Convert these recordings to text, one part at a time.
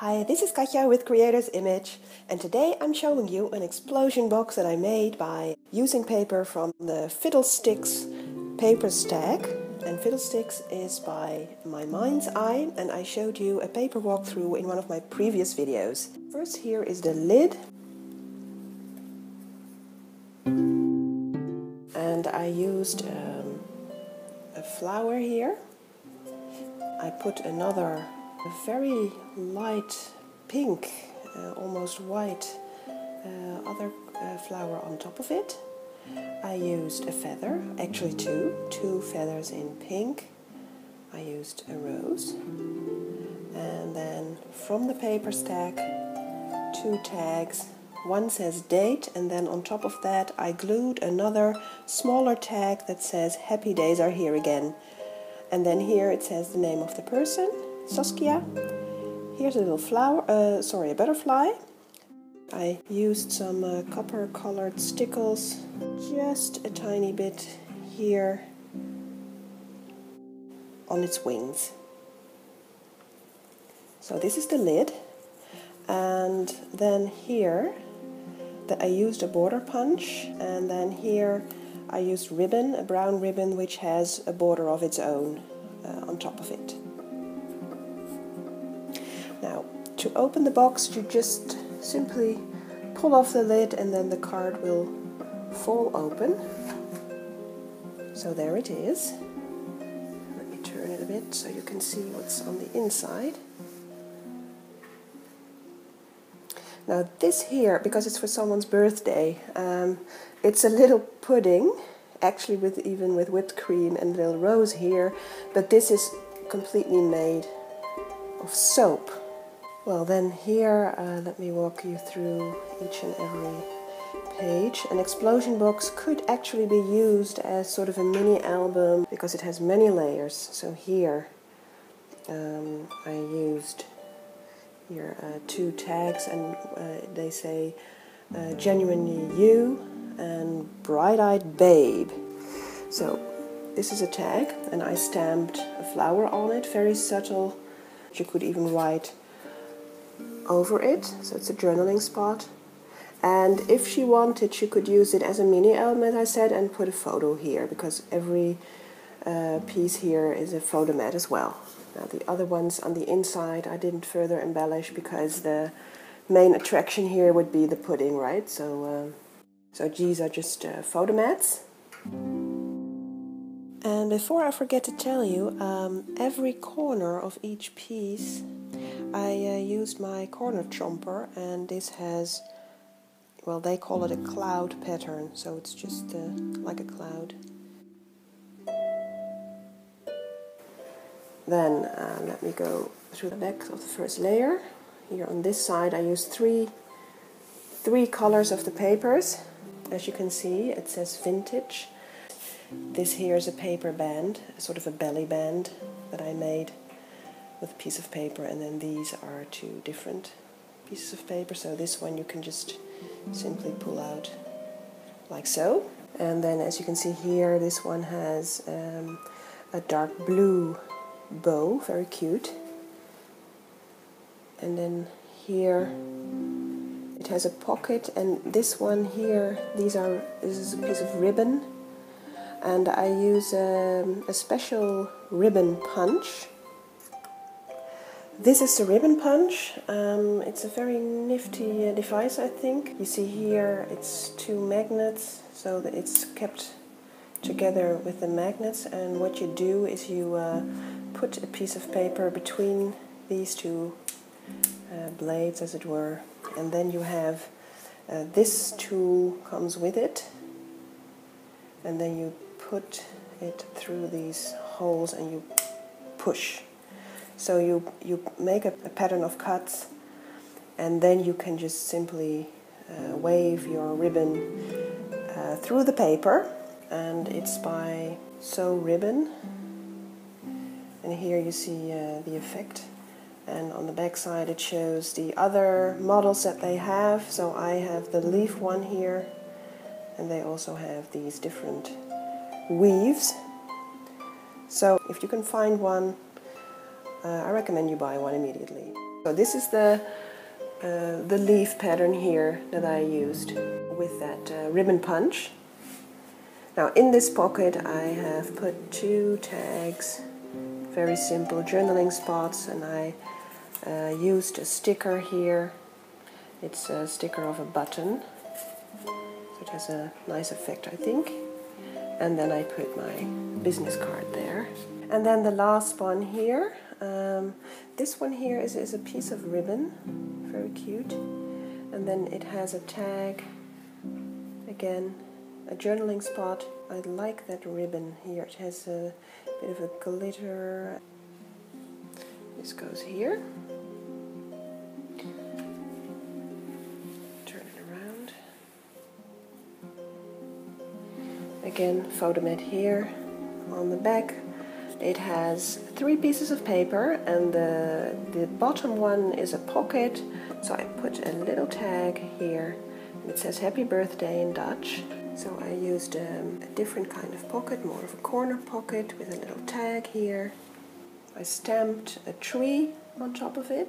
Hi, this is Katja with Creator's Image, and today I'm showing you an explosion box that I made by using paper from the Fiddlesticks paper stack. And Fiddlesticks is by My Mind's Eye, and I showed you a paper walkthrough in one of my previous videos. First, here is the lid. And I used a flower here. I put another very light pink, almost white other flower on top of it. I used a feather, actually two feathers in pink. I used a rose. And then from the paper stack, 2 tags. One says date, and then on top of that I glued another smaller tag that says happy days are here again. And then here it says the name of the person, Saskia. Here's a little flower, a butterfly. I used some copper colored stickles, just a tiny bit here on its wings. So this is the lid. And then here I used a border punch, and then here I used ribbon, a brown ribbon which has a border of its own on top of it. Now, to open the box, you just simply pull off the lid and then the card will fall open. So there it is. Let me turn it a bit so you can see what's on the inside. Now this here, because it's for someone's birthday, it's a little pudding, actually even with whipped cream and a little rose here, but this is completely made of soap. Well, then here, let me walk you through each and every page. An explosion box could actually be used as sort of a mini album because it has many layers. So here I used here 2 tags, and they say genuinely you and bright-eyed babe. So this is a tag, and I stamped a flower on it, very subtle. You could even write over it, so it's a journaling spot. And if she wanted, she could use it as a mini album, as I said, and put a photo here, because every piece here is a photo mat as well. Now the other ones on the inside I didn't further embellish because the main attraction here would be the pudding, right? So these are just photo mats. And before I forget to tell you, every corner of each piece I used my corner chomper, and this has, well, they call it a cloud pattern, so it's just like a cloud. Then let me go through the back of the first layer. Here on this side I used three colors of the papers. As you can see, it says vintage. This here is a paper band, sort of a belly band that I made with a piece of paper, and then these are 2 different pieces of paper. So this one you can just simply pull out like so. And then as you can see here, this one has a dark blue bow, very cute. And then here it has a pocket, and this one here, this is a piece of ribbon, and I use a special ribbon punch. This is the ribbon punch. It's a very nifty device, I think. You see here it's 2 magnets, so that it's kept together with the magnets, and what you do is you put a piece of paper between these 2 blades, as it were, and then you have this tool comes with it, and then you put it through these holes and you push. So you make a pattern of cuts, and then you can just simply wave your ribbon through the paper, and it's by Sew Ribbon. And here you see the effect, and on the back side it shows the other models that they have. So I have the leaf one here, and they also have these different weaves. So if you can find one, I recommend you buy one immediately. So this is the leaf pattern here that I used with that ribbon punch. Now in this pocket I have put 2 tags, very simple journaling spots, and I used a sticker here. It's a sticker of a button, so it has a nice effect, I think. And then I put my business card there. And then the last one here, this one here is a piece of ribbon, very cute. And then it has a tag, again, a journaling spot. I like that ribbon here. It has a bit of a glitter. This goes here. Turn it around. Again, photo mat here. On the back it has 3 pieces of paper, and the bottom one is a pocket. So I put a little tag here. It says happy birthday in Dutch. So I used a different kind of pocket, more of a corner pocket with a little tag here. I stamped a tree on top of it,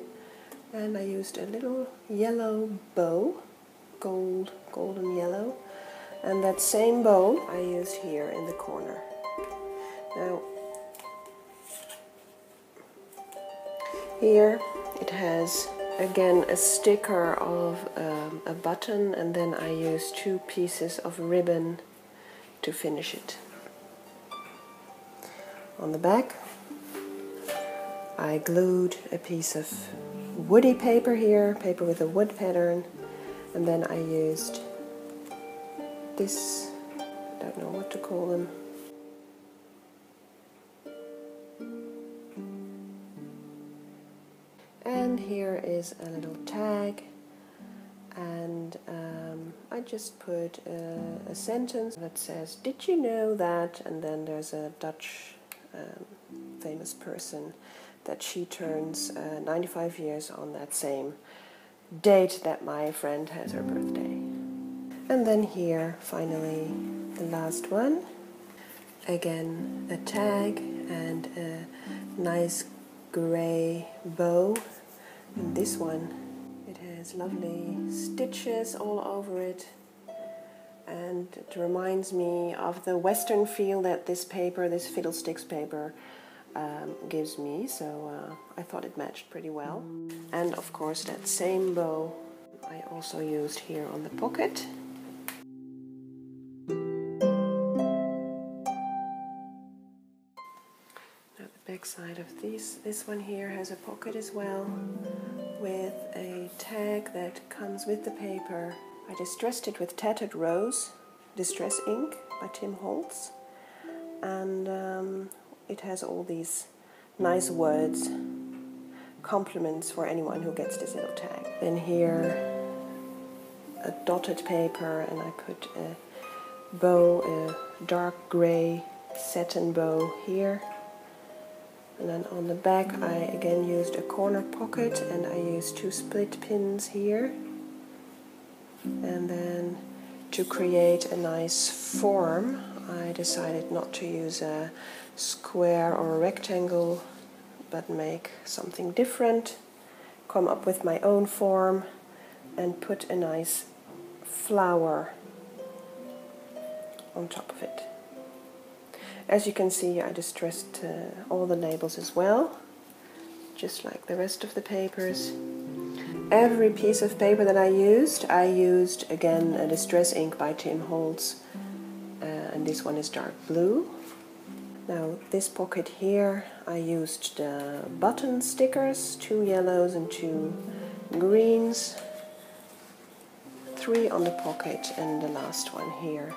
and I used a little yellow bow, golden yellow, and that same bow I used here in the corner. Now here it has again a sticker of a button, and then I used 2 pieces of ribbon to finish it. On the back I glued a piece of woody paper here, paper with a wood pattern, and then I used this, I don't know what to call them, and here is a little tag, and I just put a sentence that says, did you know that, and then there's a Dutch famous person that she turns 95 years on that same date that my friend has her birthday. And then here, finally, the last one. Again, a tag and a nice grey bow. And this one, it has lovely stitches all over it. And it reminds me of the Western feel that this paper, this Fiddlesticks paper, gives me, so I thought it matched pretty well. And of course that same bow I also used here on the pocket. Now the back side of this one here has a pocket as well, with a tag that comes with the paper. I distressed it with Tattered Rose distress ink by Tim Holtz, and it has all these nice words, compliments for anyone who gets this little tag. Then here a dotted paper, and I put a bow, a dark grey satin bow here. And then on the back I again used a corner pocket, and I used 2 split pins here. And then to create a nice form, I decided not to use a square or a rectangle, but make something different, come up with my own form, and put a nice flower on top of it. As you can see, I distressed all the labels as well, just like the rest of the papers. Every piece of paper that I used again a distress ink by Tim Holtz, and this one is dark blue. Now this pocket here, I used button stickers, 2 yellows and 2 greens, 3 on the pocket, and the last one here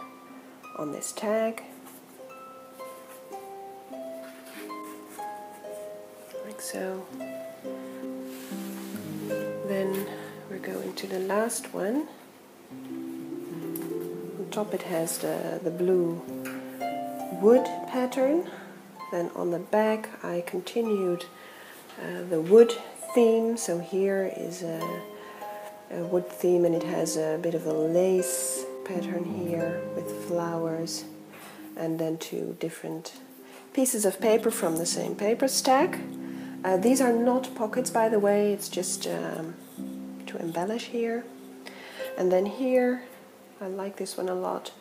on this tag. Like so. Then we're going to the last one. On top it has the blue wood pattern. Then on the back I continued the wood theme. So here is a wood theme, and it has a bit of a lace pattern here with flowers, and then 2 different pieces of paper from the same paper stack. These are not pockets, by the way, it's just to embellish here. And then here, I like this one a lot,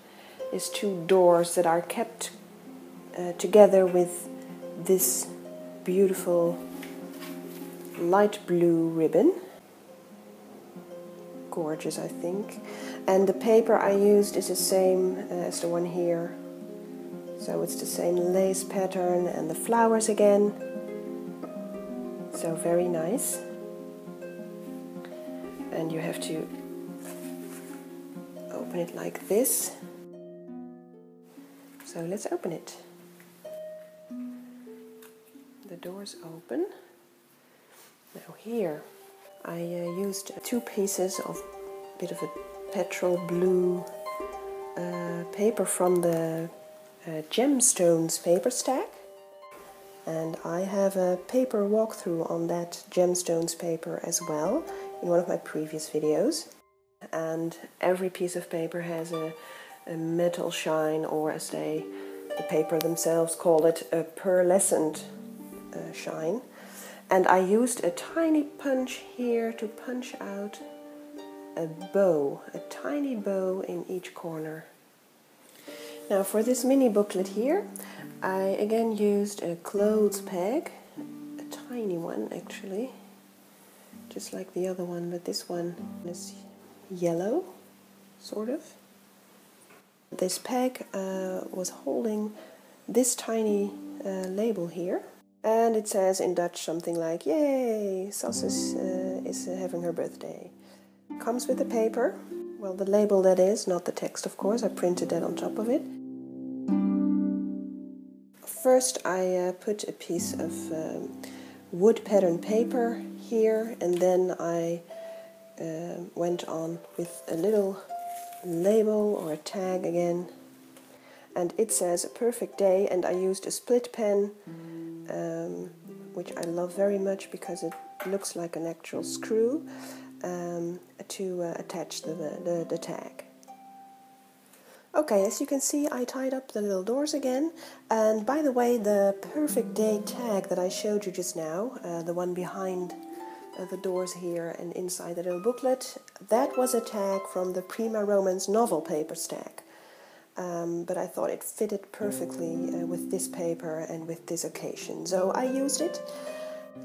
is two doors that are kept together with this beautiful light blue ribbon. Gorgeous, I think. And the paper I used is the same as the one here. So it's the same lace pattern and the flowers again. So very nice. And you have to open it like this. So let's open it. The door's open. Now here I used 2 pieces of a bit of a petrol blue paper from the Gemstones paper stack. And I have a paper walkthrough on that Gemstones paper as well in one of my previous videos. And every piece of paper has a metal shine, or as the paper themselves call it, a pearlescent shine. And I used a tiny punch here to punch out a bow, a tiny bow in each corner. Now for this mini booklet here, I again used a clothes peg, a tiny one actually, just like the other one, but this one is yellow, sort of. This peg was holding this tiny label here, and it says in Dutch something like, "Yay, Sassus is having her birthday." Comes with the paper, well, the label that is, not the text of course, I printed that on top of it. First I put a piece of wood pattern paper here, and then I went on with a little label or a tag again, and it says "A perfect day," and I used a split pen, which I love very much because it looks like an actual screw, to attach the tag. Okay, as you can see, I tied up the little doors again, and by the way, the perfect day tag that I showed you just now, the one behind the doors here and inside the little booklet, that was a tag from the Prima Romance novel paper stack. But I thought it fitted perfectly with this paper and with this occasion, so I used it.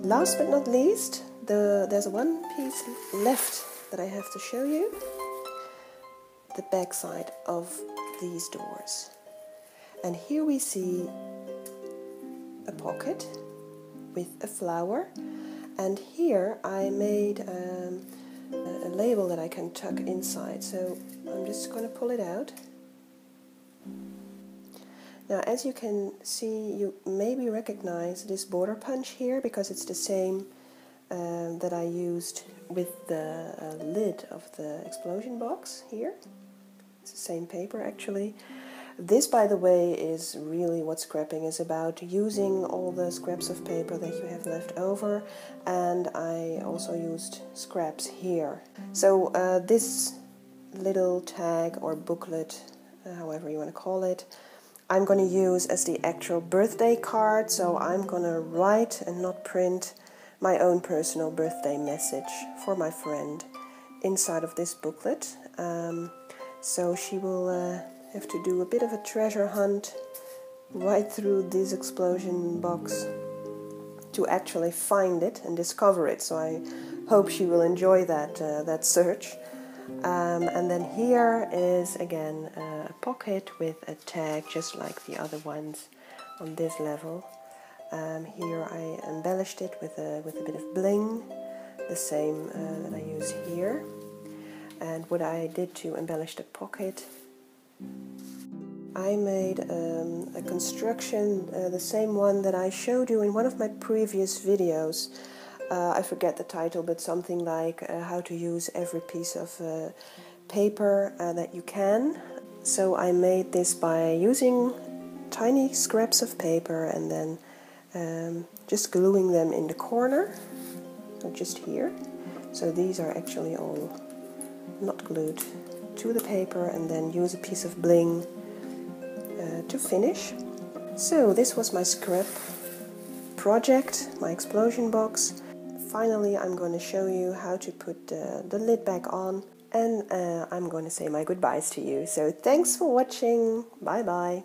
Last but not least, there's one piece left that I have to show you. The back side of these doors. And here we see a pocket with a flower, and here I made a label that I can tuck inside, so I'm just going to pull it out. Now as you can see, you maybe recognize this border punch here because it's the same that I used with the lid of the explosion box here. It's the same paper actually. This, by the way, is really what scrapping is about, using all the scraps of paper that you have left over, and I also used scraps here. So this little tag or booklet, however you want to call it, I'm going to use as the actual birthday card, so I'm going to write and not print my own personal birthday message for my friend inside of this booklet. So she will have to do a bit of a treasure hunt right through this explosion box to actually find it and discover it. So I hope she will enjoy that search. And then here is again a pocket with a tag just like the other ones on this level. Here I embellished it with a bit of bling, the same that I use here. And what I did to embellish the pocket, I made a construction, the same one that I showed you in one of my previous videos. I forget the title, but something like how to use every piece of paper that you can. So I made this by using tiny scraps of paper and then just gluing them in the corner, so just here. So these are actually all not glued to the paper, and then use a piece of bling to finish. So this was my scrap project, my explosion box. Finally, I'm going to show you how to put the lid back on, and I'm going to say my goodbyes to you. So thanks for watching. Bye bye.